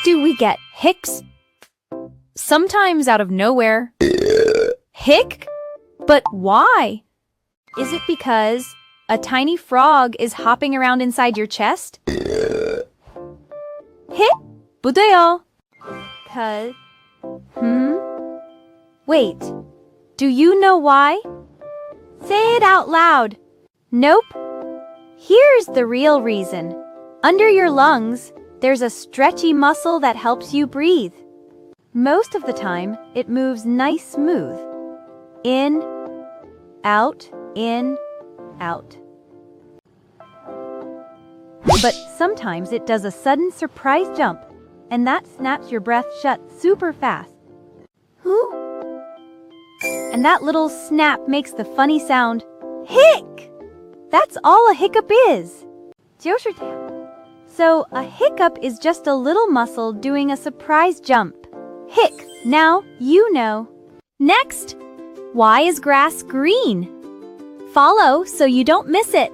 do we get hiccups? Sometimes out of nowhere. Hic? But why? Is it because a tiny frog is hopping around inside your chest? Hic? 부대요. Cause... Wait, do you know why? Say it out loud. Nope. Here's the real reason. Under your lungs, there's a stretchy muscle that helps you breathe. Most of the time, it moves nice smooth. In, out, in, out. But sometimes it does a sudden surprise jump, and that snaps your breath shut super fast. And that little snap makes the funny sound, hic! That's all a hiccup is. 就是这样. So a hiccup is just a little muscle doing a surprise jump. Hic, now you know. Next, why is grass green? Follow so you don't miss it.